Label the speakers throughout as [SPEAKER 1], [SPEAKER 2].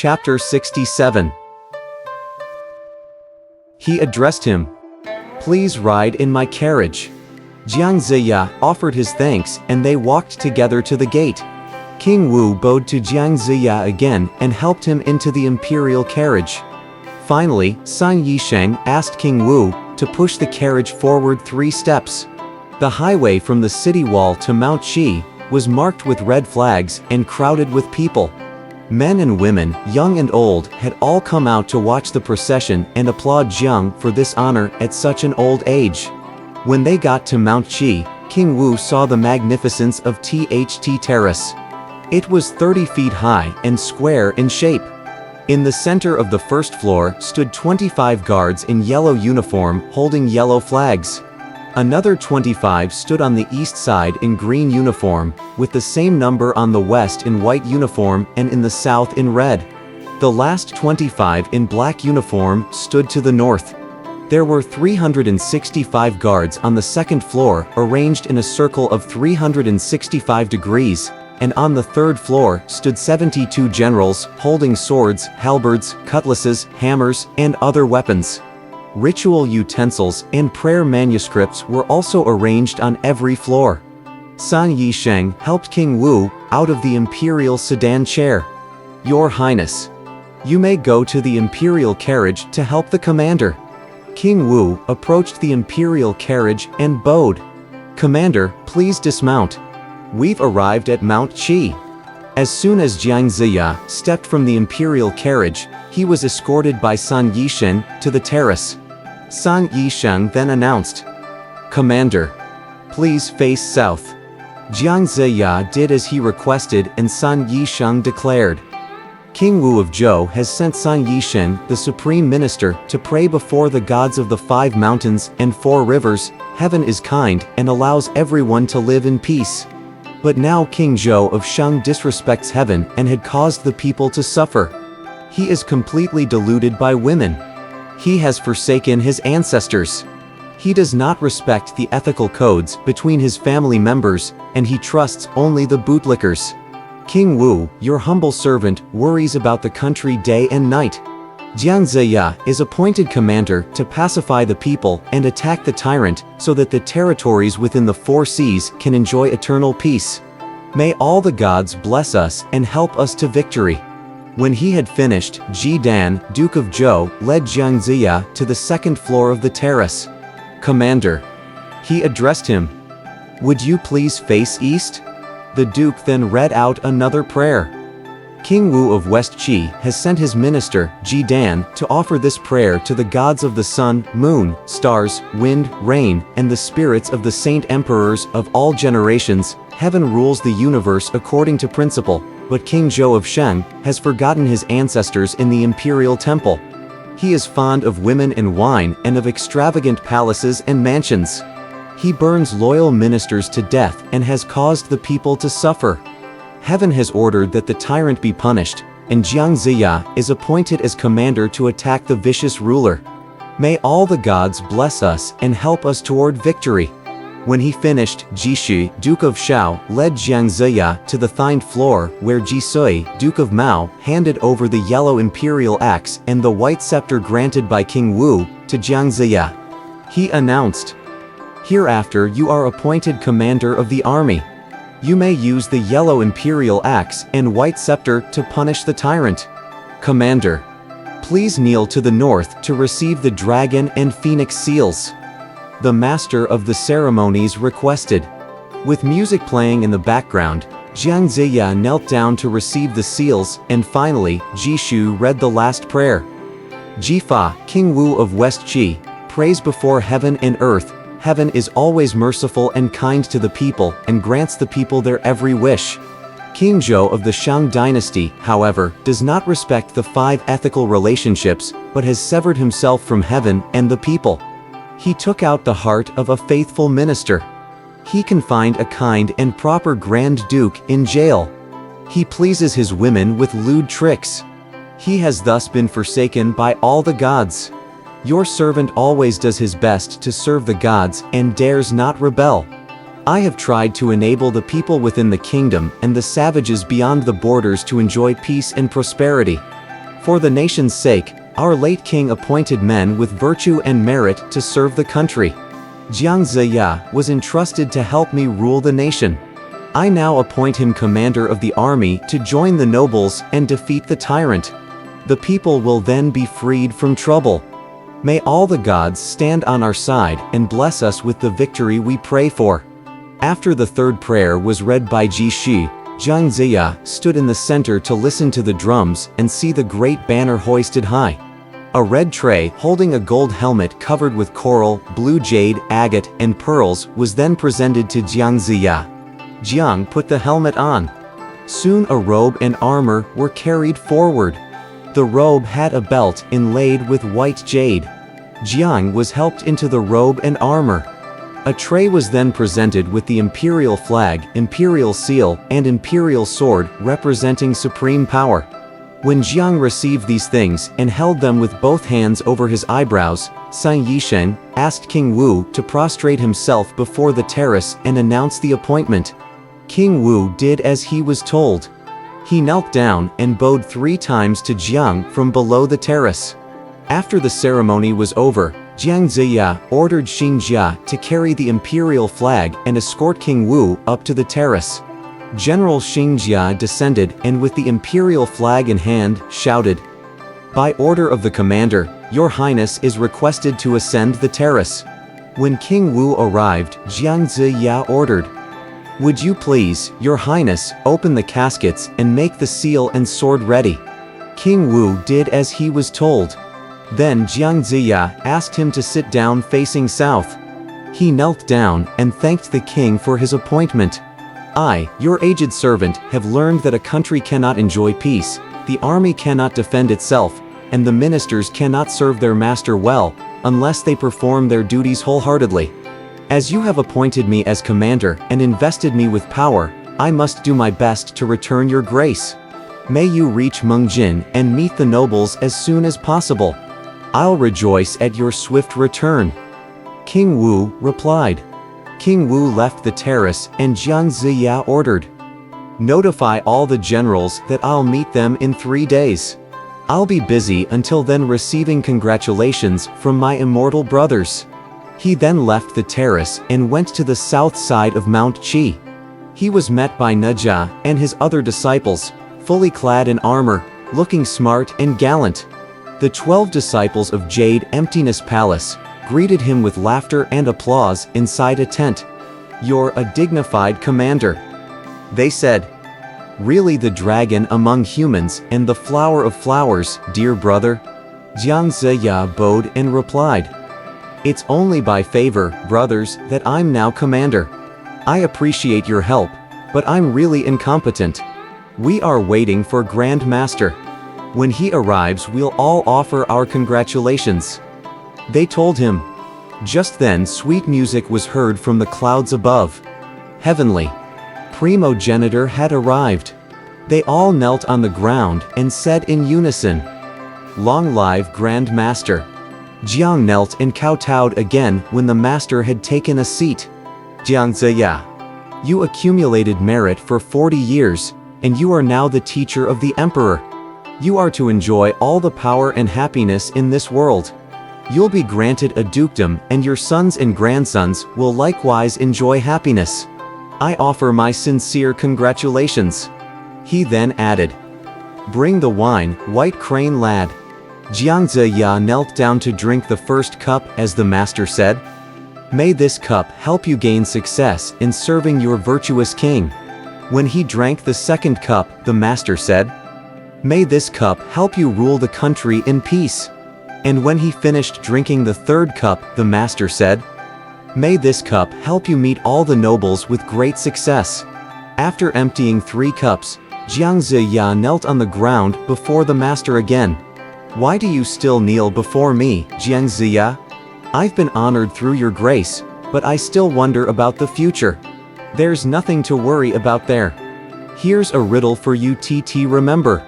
[SPEAKER 1] Chapter 67. He addressed him. "Please ride in my carriage." Jiang Ziya offered his thanks and they walked together to the gate. King Wu bowed to Jiang Ziya again and helped him into the imperial carriage. Finally, San Yisheng asked King Wu to push the carriage forward 3 steps. The highway from the city wall to Mount Qi was marked with red flags and crowded with people. Men and women, young and old, had all come out to watch the procession and applaud Jiang for this honor at such an old age. When they got to Mount Qi, King Wu saw the magnificence of THT Terrace. It was 30 feet high and square in shape. In the center of the first floor stood 25 guards in yellow uniform holding yellow flags. Another 25 stood on the east side in green uniform, with the same number on the west in white uniform and in the south in red. The last 25 in black uniform stood to the north. There were 365 guards on the second floor arranged in a circle of 365 degrees, and on the third floor stood 72 generals holding swords, halberds, cutlasses, hammers, and other weapons. Ritual utensils and prayer manuscripts were also arranged on every floor. San Yisheng helped King Wu out of the imperial sedan chair. "Your Highness, you may go to the imperial carriage to help the commander." King Wu approached the imperial carriage and bowed. "Commander, please dismount. We've arrived at Mount Qi." As soon as Jiang Ziya stepped from the imperial carriage, he was escorted by San Yisheng to the terrace. San Yisheng then announced, "Commander, please face south." Jiang Ziya did as he requested and San Yisheng declared, "King Wu of Zhou has sent San Yisheng, the supreme minister, to pray before the gods of the 5 mountains and 4 rivers. Heaven is kind and allows everyone to live in peace. But now King Zhou of Shang disrespects heaven and had caused the people to suffer. He is completely deluded by women. He has forsaken his ancestors. He does not respect the ethical codes between his family members, and he trusts only the bootlickers. King Wu, your humble servant, worries about the country day and night. Jiang Ziya is appointed commander to pacify the people and attack the tyrant so that the territories within the 4 seas can enjoy eternal peace. May all the gods bless us and help us to victory." When he had finished, Ji Dan, Duke of Zhou, led Jiang Ziya to the second floor of the terrace. "Commander," he addressed him, "would you please face east?" The Duke then read out another prayer. King Wu of West Qi has sent his minister, Ji Dan, to offer this prayer to the gods of the sun, moon, stars, wind, rain, and the spirits of the saint emperors of all generations. Heaven rules the universe according to principle, but King Zhou of Shang has forgotten his ancestors in the imperial temple. He is fond of women and wine and of extravagant palaces and mansions. He burns loyal ministers to death and has caused the people to suffer. Heaven has ordered that the tyrant be punished, and Jiang Ziya is appointed as commander to attack the vicious ruler. May all the gods bless us and help us toward victory. When he finished, Jishu, Duke of Shao, led Jiang Ziya to the 9th floor, where Jisui, Duke of Mao, handed over the yellow imperial axe and the white scepter granted by King Wu to Jiang Ziya. He announced, "Hereafter you are appointed commander of the army. You may use the yellow imperial axe and white scepter to punish the tyrant. Commander, please kneel to the north to receive the dragon and phoenix seals." The master of the ceremonies requested. With music playing in the background, Jiang Ziya knelt down to receive the seals, and finally, Jishu read the last prayer. "Jifa, King Wu of West Qi, prays before heaven and earth. Heaven is always merciful and kind to the people, and grants the people their every wish. King Zhou of the Shang dynasty, however, does not respect the 5 ethical relationships, but has severed himself from heaven and the people. He took out the heart of a faithful minister. He confined a kind and proper Grand Duke in jail. He pleases his women with lewd tricks. He has thus been forsaken by all the gods. Your servant always does his best to serve the gods and dares not rebel. I have tried to enable the people within the kingdom and the savages beyond the borders to enjoy peace and prosperity. For the nation's sake, our late king appointed men with virtue and merit to serve the country. Jiang Ziya was entrusted to help me rule the nation. I now appoint him commander of the army to join the nobles and defeat the tyrant. The people will then be freed from trouble. May all the gods stand on our side and bless us with the victory we pray for." After the third prayer was read by Ji Shi, Jiang Ziya stood in the center to listen to the drums and see the great banner hoisted high. A red tray holding a gold helmet covered with coral, blue jade, agate, and pearls was then presented to Jiang Ziya. Jiang put the helmet on. Soon a robe and armor were carried forward. The robe had a belt inlaid with white jade. Jiang was helped into the robe and armor. A tray was then presented with the imperial flag, imperial seal, and imperial sword representing supreme power. When Jiang received these things and held them with both hands over his eyebrows, Sima Yisheng asked King Wu to prostrate himself before the terrace and announce the appointment. King Wu did as he was told. He knelt down and bowed 3 times to Jiang from below the terrace. After the ceremony was over, Jiang Ziya ordered Xing Jia to carry the imperial flag and escort King Wu up to the terrace. General Xing Jia descended and with the imperial flag in hand, shouted, "By order of the commander, Your Highness is requested to ascend the terrace." When King Wu arrived, Jiang Ziya ordered, "Would you please, Your Highness, open the caskets and make the seal and sword ready?" King Wu did as he was told. Then Jiang Ziya asked him to sit down facing south. He knelt down and thanked the king for his appointment. "I, your aged servant, have learned that a country cannot enjoy peace, the army cannot defend itself, and the ministers cannot serve their master well, unless they perform their duties wholeheartedly. As you have appointed me as commander and invested me with power, I must do my best to return your grace. May you reach Mengjin and meet the nobles as soon as possible. I'll rejoice at your swift return." King Wu replied. King Wu left the terrace and Jiang Ziya ordered, "Notify all the generals that I'll meet them in 3 days. I'll be busy until then receiving congratulations from my immortal brothers." He then left the terrace and went to the south side of Mount Qi. He was met by Nejia and his other disciples, fully clad in armor, looking smart and gallant. The 12 disciples of Jade Emptiness Palace greeted him with laughter and applause inside a tent. "You're a dignified commander," they said. "Really the dragon among humans and the flower of flowers, dear brother?" Jiang Ziya bowed and replied, "It's only by favor, brothers, that I'm now commander. I appreciate your help, but I'm really incompetent. We are waiting for Grand Master. When he arrives, we'll all offer our congratulations." They told him. Just then sweet music was heard from the clouds above. Heavenly primogenitor had arrived. They all knelt on the ground and said in unison, "Long live Grand Master." Jiang knelt and kowtowed again when the master had taken a seat. "Jiang Ziya, you accumulated merit for 40 years, and you are now the teacher of the emperor. You are to enjoy all the power and happiness in this world. You'll be granted a dukedom and your sons and grandsons will likewise enjoy happiness. I offer my sincere congratulations." He then added, "Bring the wine, White Crane lad." Jiang Ziya knelt down to drink the first cup as the master said, "May this cup help you gain success in serving your virtuous king." When he drank the second cup, the master said, "May this cup help you rule the country in peace." And when he finished drinking the third cup, the master said, "May this cup help you meet all the nobles with great success." After emptying 3 cups, Jiang Ziya knelt on the ground before the master again. "Why do you still kneel before me, Jiang Ziya? I've been honored through your grace, but I still wonder about the future. There's nothing to worry about there. Here's a riddle for you to remember.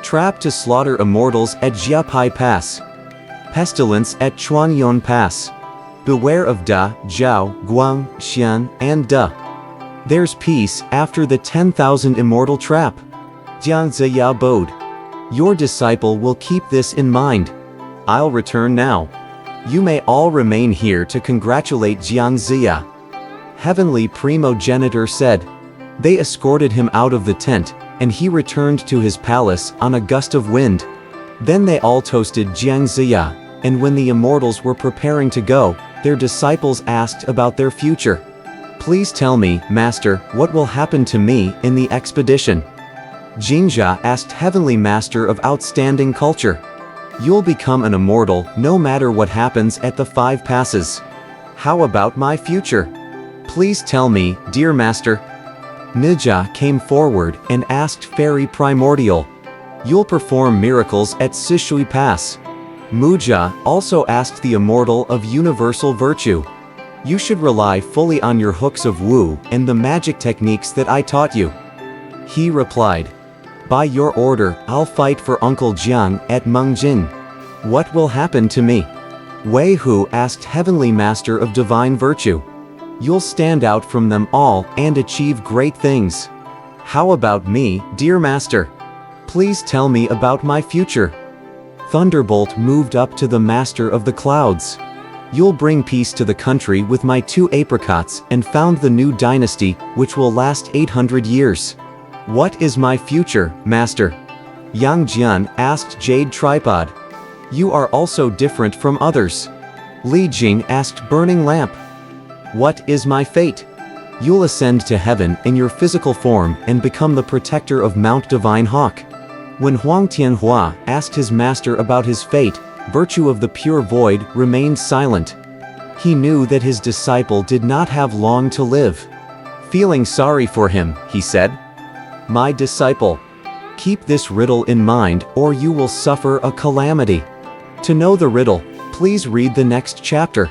[SPEAKER 1] Trap to slaughter immortals at Jiapai Pass. Pestilence at Chuanyuan Pass. Beware of Da, Zhao, Guang, Xian, and Da. There's peace after the 10,000 immortal trap." Jiang Ziya bowed. Your disciple will keep this in mind. I'll return now. You may all remain here to congratulate Jiang Ziya. Heavenly Primogenitor said. They escorted him out of the tent, and he returned to his palace on a gust of wind. Then they all toasted Jiang Ziya, and when the immortals were preparing to go, their disciples asked about their future. Please tell me, Master, what will happen to me in the expedition? Jingjia asked Heavenly Master of Outstanding Culture. You'll become an immortal no matter what happens at the 5 passes. How about my future? Please tell me, dear Master. Nija came forward and asked Fairy Primordial. You'll perform miracles at Sishui Pass. Muja also asked the immortal of universal virtue. You should rely fully on your hooks of Wu and the magic techniques that I taught you. He replied. By your order, I'll fight for Uncle Jiang at Mengjin. What will happen to me? Wei Hu asked Heavenly Master of Divine Virtue. You'll stand out from them all and achieve great things. How about me, dear Master? Please tell me about my future. Thunderbolt moved up to the Master of the Clouds. You'll bring peace to the country with my 2 apricots and found the new dynasty, which will last 800 years. What is my future, Master? Yang Jian asked Jade Tripod. You are also different from others. Li Jing asked Burning Lamp. What is my fate? You'll ascend to heaven in your physical form and become the protector of Mount Divine Hawk. When Huang Tianhua asked his master about his fate, Virtue of the Pure Void remained silent. He knew that his disciple did not have long to live. Feeling sorry for him, he said, My disciple, keep this riddle in mind or you will suffer a calamity. To know the riddle, please read the next chapter.